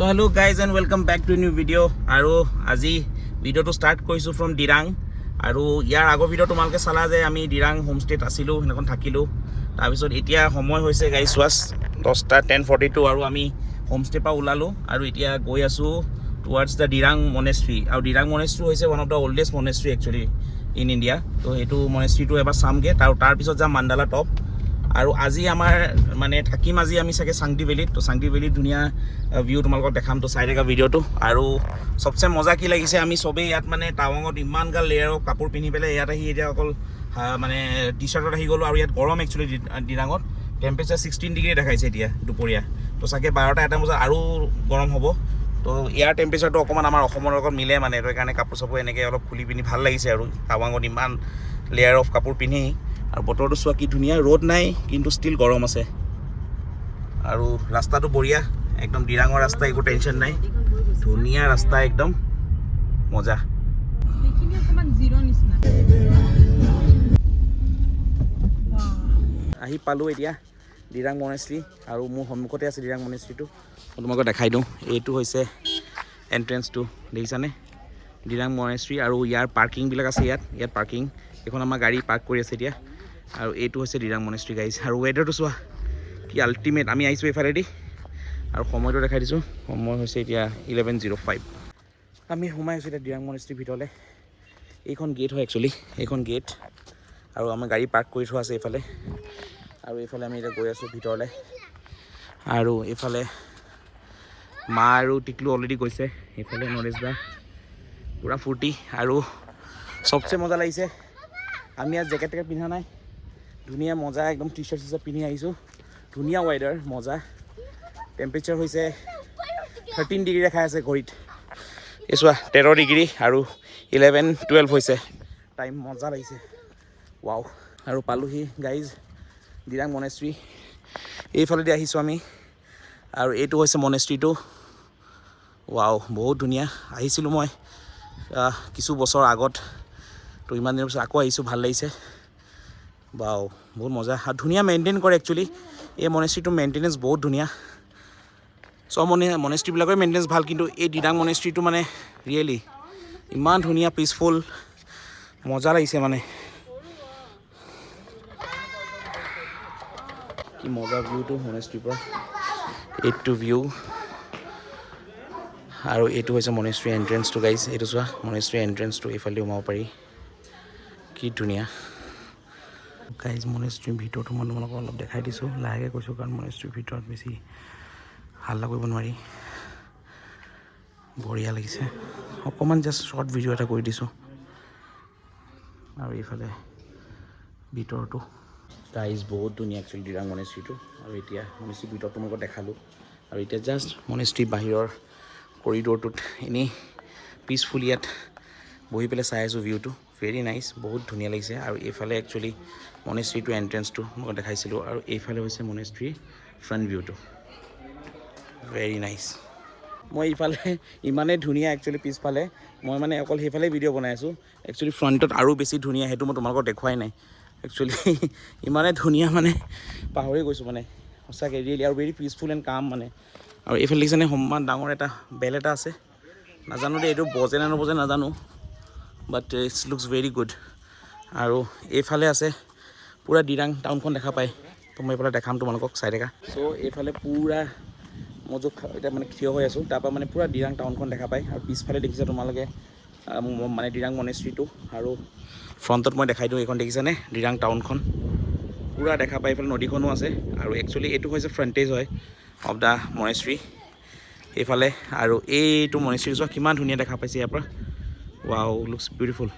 So hello guys and welcome back to a new video. আৰু আজি ভিডিওটো start কৰিছো ফ্ৰম ডিৰাং আৰু ইয়াৰ আগৰ ভিডিও তোমালোকে চালা যে আমি ডিৰাং হোমষ্টেত আছিলো হেনখন থাকিলো তাৰপিছত এতিয়া সময় হৈছে গাইস ওয়াস 10টা 10:42 আৰু আমি হোমষ্টে পা ওলালো আৰু এতিয়া গৈ আছো টুৱাৰ্ডছ দা ডিৰাং মনেষ্ট্ৰি আৰু ডিৰাং মনেষ্ট্ৰি হৈছে one of the oldest monastery actually in India তো হেতু মনেষ্ট্ৰিটো এবাৰ চামগে তাৰ পিছত যাম মান্দালা টপ আৰু আজি আমাৰ মানে থাকিম আজি আমি সাকে সাংটি ভেলিত তো সাংটি ভেলিত ধুনিয়া ভিউ তোমালোকক দেখাম তো চাই দেখা ভিডিওটো আৰু সবচে মজা কি লাগিছে আমি সবে ইয়াত মানে টাৱাঙত ইমান গাল লেয়াৰ কাপোৰ পিনি পেলে ইয়াত আহি এতিয়া অকল মানে টি-শাৰ্টত আহি গলো আৰু ইয়াত গৰম একচুয়ালি ডিৰাঙত টেম্পাৰেচাৰ 16 ডিগ্ৰী দেখাইছে এতিয়া দুপৰীয়া তো সাকে 12টা এটা বজা আৰু গৰম হ'ব তো ইয়াৰ টেম্পাৰেচাৰটো অকমান আমাৰ অসমৰ লগত মিলে মানে তো কাৰণে কাপোৰ সব এনেকে অলপ খুলি পিনি ভাল লাগিছে আৰু টাৱাঙত ইমান লেয়াৰ অফ কাপোৰ পিনি আৰু বতৰটো চোৱা কি ধুনিয়া ৰ'দ নাই কিন্তু ষ্টিল গৰম আছে আৰু ৰাস্তাটো বঢ়িয়া একদম ডিৰাঙৰ ৰাস্তা একো টেনচন নাই ধুনিয়া ৰাস্তা একদম মজা এইখিনি অকমান জিৰো নিচিনা আহি পালো এতিয়া ডিৰাং মনেষ্ট্ৰি আৰু মোৰ সন্মুখতে আছে ডিৰাং মনেষ্ট্ৰিটো মই তোমাক দেখাই দিওঁ এইটো হৈছে এন্ট্ৰেন্সটো দেখিছানে ডিৰাং মনেষ্ট্ৰি আৰু ইয়াৰ পাৰ্কিং বিলাক আছে ইয়াত পাৰ্কিং এখন আমাৰ গাড়ী পাৰ্ক কৰি আছে এতিয়া আৰু এইটো হৈছে ডিৰাং মনেষ্ট্ৰি গাইজ আৰু ৱেডাৰটো চোৱা কি আল্টিমেট আমি আহিছোঁ এইফালেদি আৰু সময়টো দেখাই দিছোঁ সময় হৈছে এতিয়া 11:05 আমি সোমাই আছোঁ এতিয়া ডিৰাং মনেষ্ট্ৰিৰ ভিতৰলৈ এইখন গেট হয় একচুৱেলি এইখন গেট আৰু আমাৰ গাড়ী পাৰ্ক কৰি থোৱা আছে এইফালে আৰু এইফালে আমি এতিয়া গৈ আছোঁ ভিতৰলৈ আৰু এইফালে মা আৰু টিকলু অলৰেডি গৈছে এইফালে নৰেশ দা পুৰা ফূৰ্তি আৰু সবচে মজা লাগিছে আমি ইয়াত জেকেট টেকেট পিন্ধা নাই ধুনিয়া মজা একদম টি-শাৰ্ট পিন্ধি আহিছোঁ ধুনিয়া ৱেডাৰ মজা টেম্পাৰেচাৰ হৈছে 13 ডিগ্ৰী দেখাই আছে ঘড়ীত এই চোৱা 13 ডিগ্ৰী আৰু 11-12 হৈছে টাইম মজা লাগিছে ৱাও আৰু পালোহি গাইজ ডিৰাং মনেষ্ট্ৰি এইফালেদি আহিছোঁ আমি আৰু এইটো হৈছে মনেষ্ট্ৰিটো ৱাও বহুত ধুনীয়া আহিছিলোঁ মই কিছু বছৰ আগত তো ইমান দিনৰ পিছত আকৌ আহিছোঁ ভাল লাগিছে বাও বহুত মজা আৰু ধুনীয়া মেইনটেইন কৰে একচুৱেলি এই মনেষ্ট্ৰিটো মেইনটেনেঞ্চ বহুত ধুনীয়া সব মনেষ্ট্ৰিবিলাকৰ মেইনটেনেঞ্চ ভাল কিন্তু এই ডিৰাং মনেষ্ট্ৰিটো মানে ৰিয়েলি ইমান ধুনীয়া পিচফুল মজা লাগিছে মানে কি মজা ভিউটো মনেষ্ট্ৰিৰ পৰা এইটো ভিউ আৰু এইটো হৈছে মনেষ্ট্ৰি এন্ট্ৰেন্সটো গাইজ এইটো চোৱা মনেষ্ট্ৰি এন্ট্ৰেন্সটো এইফালে সোমাব পাৰি কি ধুনীয়া গাইজ মনেষ্ট্ৰিৰ ভিতৰটো মই তোমালোকক অলপ দেখাই দিছোঁ লাহেকৈ কৈছোঁ কাৰণ মনেষ্ট্ৰিৰ ভিতৰত বেছি হাল্লা কৰিব নোৱাৰি বঢ়িয়া লাগিছে অকণমান জাষ্ট শ্বৰ্ট ভিডিঅ' এটা কৰি দিছোঁ আৰু এইফালে ভিতৰটো গাইজ বহুত ধুনীয়া একচুৱেলি ডিৰাং মনেষ্ট্ৰিটো আৰু এতিয়া মনেষ্ট্ৰিৰ ভিতৰটো মই দেখালোঁ আৰু এতিয়া জাষ্ট মনেষ্ট্ৰিৰ বাহিৰৰ কৰিডৰটোত এনেই পিচফুল ইয়াত বহি পেলাই চাই আছোঁ ভিউটো ভেৰি নাইচ বহুত ধুনীয়া লাগিছে আৰু এইফালে একচুৱেলি মনেষ্ট্ৰিটো এন্ট্ৰেন্সটো মই দেখাইছিলোঁ আৰু এইফালে হৈছে মনেষ্ট্ৰিৰ ফ্ৰণ্ট ভিউটো ভেৰি নাইচ মই ইফালে ইমানেই ধুনীয়া একচুৱেলি পিছফালে মই মানে অকল সেইফালে ভিডিঅ' বনাই আছোঁ একচুৱেলি ফ্ৰণ্টত আৰু বেছি ধুনীয়া সেইটো মই তোমালোকক দেখুৱাই নাই একচুৱেলি ইমানে ধুনীয়া মানে পাহৰি গৈছোঁ মানে সঁচাকৈ ৰিয়েলি আৰু ভেৰি পিচফুল এণ্ড কাম মানে আৰু এইফালে দেখিছেনে সমান ডাঙৰ এটা বেল এটা আছে নাজানো দেই এইটো বজে নে নবজে নাজানো but it's looks very good আৰু এইফালে আছে পূৰা ডিৰাং টাউনখন দেখা পায় তো মই এইফালে দেখাম তোমালোকক চাই দেখা চ' এইফালে পূৰা মই য'ত এতিয়া মানে থিয় হৈ আছোঁ তাৰপৰা মানে পূৰা ডিৰাং টাউনখন দেখা পায় আৰু পিছফালে দেখিছা তোমালোকে মানে ডিৰাং মনেষ্ট্ৰিটো আৰু ফ্ৰণ্টত মই দেখাই দিওঁ এইখন দেখিছেনে ডিৰাং টাউনখন পূৰা দেখা পায় এইফালে নদীখনো আছে আৰু একচুৱেলি এইটো হৈছে ফ্ৰণ্টেজ হয় অফ দ্য মনেষ্ট্ৰি এইফালে আৰু এইটো মনেষ্ট্ৰি চোৱা কিমান ধুনীয়া দেখা পাইছে ইয়াৰ পৰা ৱাও লুকছ বিউটিফুল